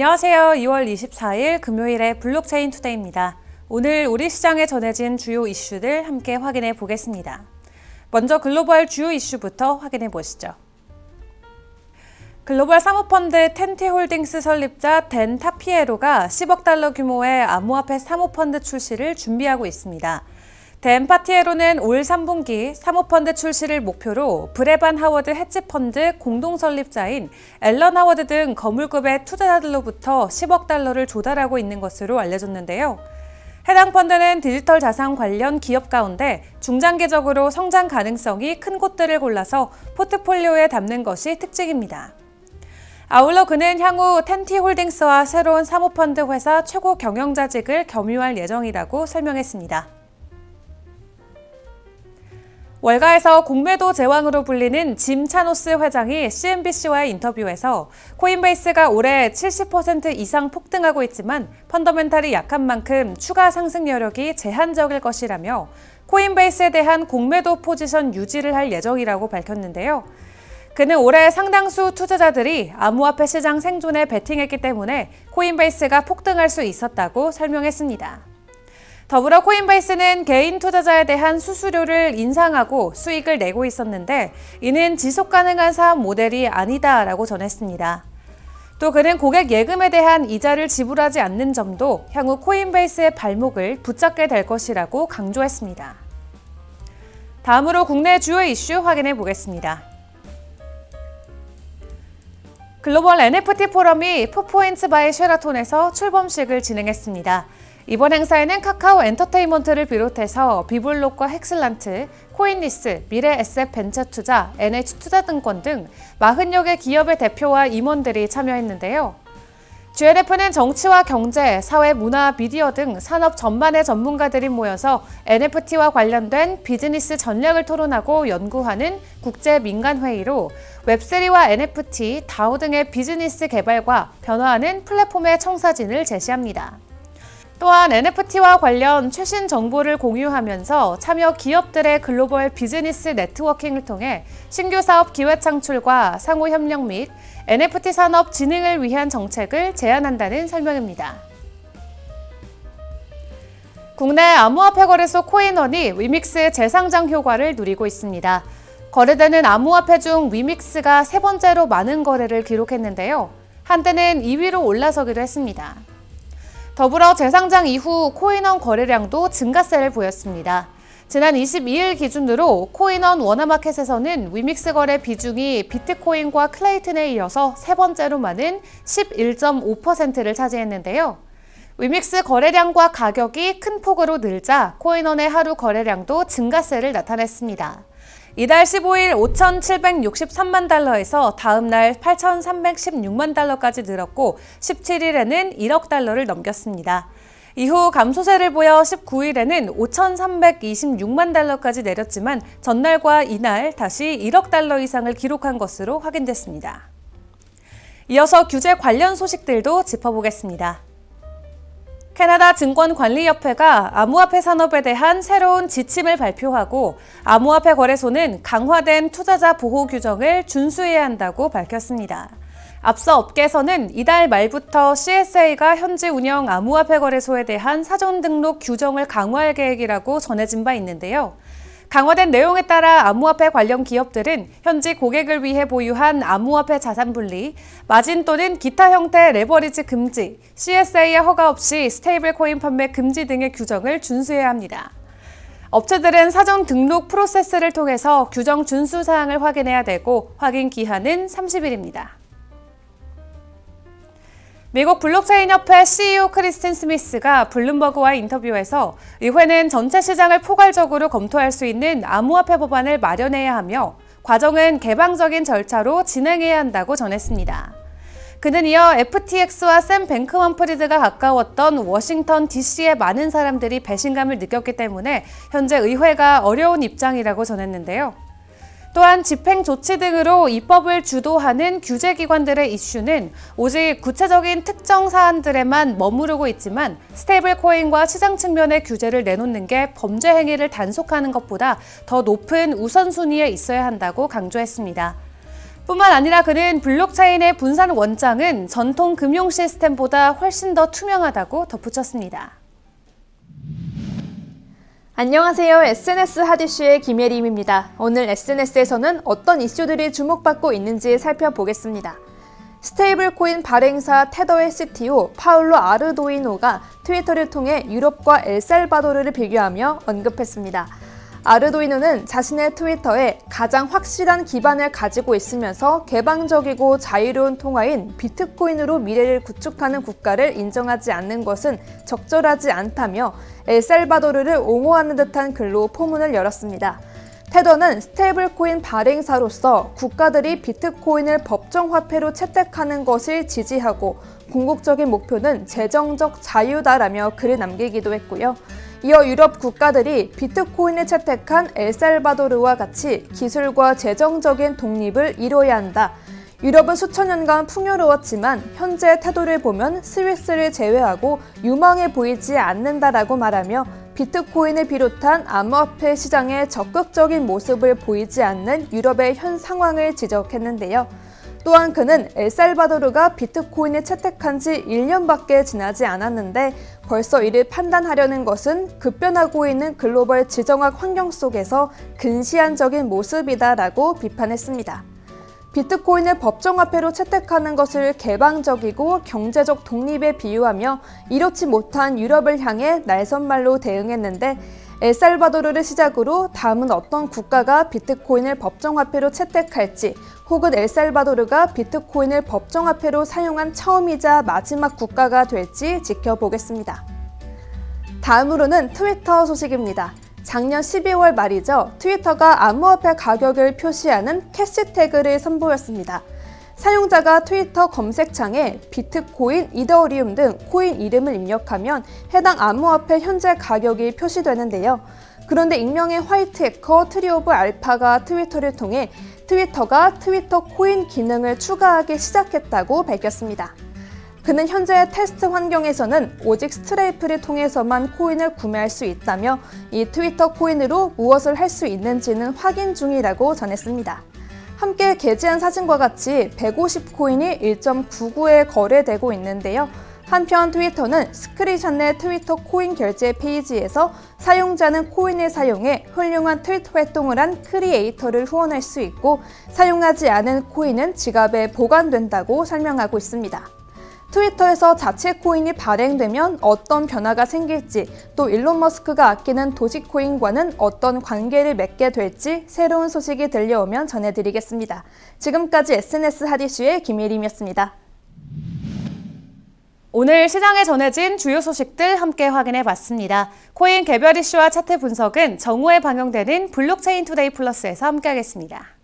안녕하세요. 2월 24일 금요일의 블록체인 투데이입니다. 오늘 우리 시장에 전해진 주요 이슈들 함께 확인해 보겠습니다. 먼저 글로벌 주요 이슈부터 확인해 보시죠. 글로벌 사모펀드 텐티홀딩스 설립자 댄 타피에로가 10억 달러 규모의 암호화폐 사모펀드 출시를 준비하고 있습니다. 댄 파티에로는 올 3분기 사모펀드 출시를 목표로 브레반 하워드 헤지펀드 공동 설립자인 앨런 하워드 등 거물급의 투자자들로부터 10억 달러를 조달하고 있는 것으로 알려졌는데요. 해당 펀드는 디지털 자산 관련 기업 가운데 중장기적으로 성장 가능성이 큰 곳들을 골라서 포트폴리오에 담는 것이 특징입니다. 아울러 그는 향후 텐티홀딩스와 새로운 사모펀드 회사 최고 경영자직을 겸유할 예정이라고 설명했습니다. 월가에서 공매도 제왕으로 불리는 짐 차노스 회장이 CNBC와의 인터뷰에서 코인베이스가 올해 70% 이상 폭등하고 있지만 펀더멘탈이 약한 만큼 추가 상승 여력이 제한적일 것이라며 코인베이스에 대한 공매도 포지션 유지를 할 예정이라고 밝혔는데요. 그는 올해 상당수 투자자들이 암호화폐 시장 생존에 베팅했기 때문에 코인베이스가 폭등할 수 있었다고 설명했습니다. 더불어 코인베이스는 개인 투자자에 대한 수수료를 인상하고 수익을 내고 있었는데 이는 지속 가능한 사업 모델이 아니다라고 전했습니다. 또 그는 고객 예금에 대한 이자를 지불하지 않는 점도 향후 코인베이스의 발목을 붙잡게 될 것이라고 강조했습니다. 다음으로 국내 주요 이슈 확인해 보겠습니다. 글로벌 NFT 포럼이 포포인트 바이 쉐라톤에서 출범식을 진행했습니다. 이번 행사에는 카카오 엔터테인먼트를 비롯해서 비블록과 헥슬란트, 코인리스, 미래에셋 벤처투자, NH투자증권 등 40여 개 기업의 대표와 임원들이 참여했는데요. GNF는 정치와 경제, 사회, 문화, 미디어 등 산업 전반의 전문가들이 모여서 NFT와 관련된 비즈니스 전략을 토론하고 연구하는 국제 민간회의로 웹3와 NFT, 다오 등의 비즈니스 개발과 변화하는 플랫폼의 청사진을 제시합니다. 또한 NFT와 관련 최신 정보를 공유하면서 참여 기업들의 글로벌 비즈니스 네트워킹을 통해 신규 사업 기회 창출과 상호 협력 및 NFT 산업 진흥을 위한 정책을 제안한다는 설명입니다. 국내 암호화폐 거래소 코인원이 위믹스의 재상장 효과를 누리고 있습니다. 거래되는 암호화폐 중 위믹스가 세 번째로 많은 거래를 기록했는데요. 한때는 2위로 올라서기도 했습니다. 더불어 재상장 이후 코인원 거래량도 증가세를 보였습니다. 지난 22일 기준으로 코인원 워너마켓에서는 위믹스 거래 비중이 비트코인과 클레이튼에 이어서 세 번째로 많은 11.5%를 차지했는데요. 위믹스 거래량과 가격이 큰 폭으로 늘자 코인원의 하루 거래량도 증가세를 나타냈습니다. 이달 15일 5,763만 달러에서 다음 날 8,316만 달러까지 늘었고 17일에는 1억 달러를 넘겼습니다. 이후 감소세를 보여 19일에는 5,326만 달러까지 내렸지만 전날과 이날 다시 1억 달러 이상을 기록한 것으로 확인됐습니다. 이어서 규제 관련 소식들도 짚어보겠습니다. 캐나다 증권관리협회가 암호화폐 산업에 대한 새로운 지침을 발표하고 암호화폐 거래소는 강화된 투자자 보호 규정을 준수해야 한다고 밝혔습니다. 앞서 업계에서는 이달 말부터 CSA가 현지 운영 암호화폐 거래소에 대한 사전 등록 규정을 강화할 계획이라고 전해진 바 있는데요. 강화된 내용에 따라 암호화폐 관련 기업들은 현지 고객을 위해 보유한 암호화폐 자산 분리, 마진 또는 기타 형태 레버리지 금지, CSA의 허가 없이 스테이블 코인 판매 금지 등의 규정을 준수해야 합니다. 업체들은 사전 등록 프로세스를 통해서 규정 준수 사항을 확인해야 되고 확인 기한은 30일입니다. 미국 블록체인협회 CEO 크리스틴 스미스가 블룸버그와 인터뷰에서 의회는 전체 시장을 포괄적으로 검토할 수 있는 암호화폐 법안을 마련해야 하며 과정은 개방적인 절차로 진행해야 한다고 전했습니다. 그는 이어 FTX와 샘 뱅크먼프리드가 가까웠던 워싱턴 DC의 많은 사람들이 배신감을 느꼈기 때문에 현재 의회가 어려운 입장이라고 전했는데요. 또한 집행 조치 등으로 입법을 주도하는 규제기관들의 이슈는 오직 구체적인 특정 사안들에만 머무르고 있지만 스테이블 코인과 시장 측면의 규제를 내놓는 게 범죄 행위를 단속하는 것보다 더 높은 우선순위에 있어야 한다고 강조했습니다. 뿐만 아니라 그는 블록체인의 분산 원장은 전통 금융 시스템보다 훨씬 더 투명하다고 덧붙였습니다. 안녕하세요. SNS 핫이슈의 김예림입니다. 오늘 SNS에서는 어떤 이슈들이 주목받고 있는지 살펴보겠습니다. 스테이블 코인 발행사 테더의 CTO 파울로 아르도이노가 트위터를 통해 유럽과 엘살바도르를 비교하며 언급했습니다. 아르도이노는 자신의 트위터에 가장 확실한 기반을 가지고 있으면서 개방적이고 자유로운 통화인 비트코인으로 미래를 구축하는 국가를 인정하지 않는 것은 적절하지 않다며 엘살바도르를 옹호하는 듯한 글로 포문을 열었습니다. 테더는 스테이블코인 발행사로서 국가들이 비트코인을 법정화폐로 채택하는 것을 지지하고 궁극적인 목표는 재정적 자유다라며 글을 남기기도 했고요. 이어 유럽 국가들이 비트코인을 채택한 엘살바도르와 같이 기술과 재정적인 독립을 이뤄야 한다. 유럽은 수천 년간 풍요로웠지만 현재 태도를 보면 스위스를 제외하고 유망해 보이지 않는다라고 말하며 비트코인을 비롯한 암호화폐 시장에 적극적인 모습을 보이지 않는 유럽의 현 상황을 지적했는데요. 또한 그는 엘살바도르가 비트코인을 채택한 지 1년밖에 지나지 않았는데 벌써 이를 판단하려는 것은 급변하고 있는 글로벌 지정학 환경 속에서 근시안적인 모습이다라고 비판했습니다. 비트코인을 법정화폐로 채택하는 것을 개방적이고 경제적 독립에 비유하며 이렇지 못한 유럽을 향해 날선말로 대응했는데 엘살바도르를 시작으로 다음은 어떤 국가가 비트코인을 법정화폐로 채택할지 혹은 엘살바도르가 비트코인을 법정화폐로 사용한 처음이자 마지막 국가가 될지 지켜보겠습니다. 다음으로는 트위터 소식입니다. 작년 12월 말이죠. 트위터가 암호화폐 가격을 표시하는 캐시 태그를 선보였습니다. 사용자가 트위터 검색창에 비트코인, 이더리움 등 코인 이름을 입력하면 해당 암호화폐 현재 가격이 표시되는데요. 그런데 익명의 화이트 해커 트리오브 알파가 트위터를 통해 트위터가 트위터 코인 기능을 추가하기 시작했다고 밝혔습니다. 그는 현재 테스트 환경에서는 오직 스트레이프를 통해서만 코인을 구매할 수 있다며 이 트위터 코인으로 무엇을 할 수 있는지는 확인 중이라고 전했습니다. 함께 게재한 사진과 같이 150코인이 1.99에 거래되고 있는데요. 한편 트위터는 스크린샷 내 트위터 코인 결제 페이지에서 사용자는 코인을 사용해 훌륭한 트윗 활동을 한 크리에이터를 후원할 수 있고 사용하지 않은 코인은 지갑에 보관된다고 설명하고 있습니다. 트위터에서 자체 코인이 발행되면 어떤 변화가 생길지 또 일론 머스크가 아끼는 도지코인과는 어떤 관계를 맺게 될지 새로운 소식이 들려오면 전해드리겠습니다. 지금까지 SNS 핫이슈의 김예림이었습니다. 오늘 시장에 전해진 주요 소식들 함께 확인해봤습니다. 코인 개별 이슈와 차트 분석은 정오에 방영되는 블록체인 투데이 플러스에서 함께하겠습니다.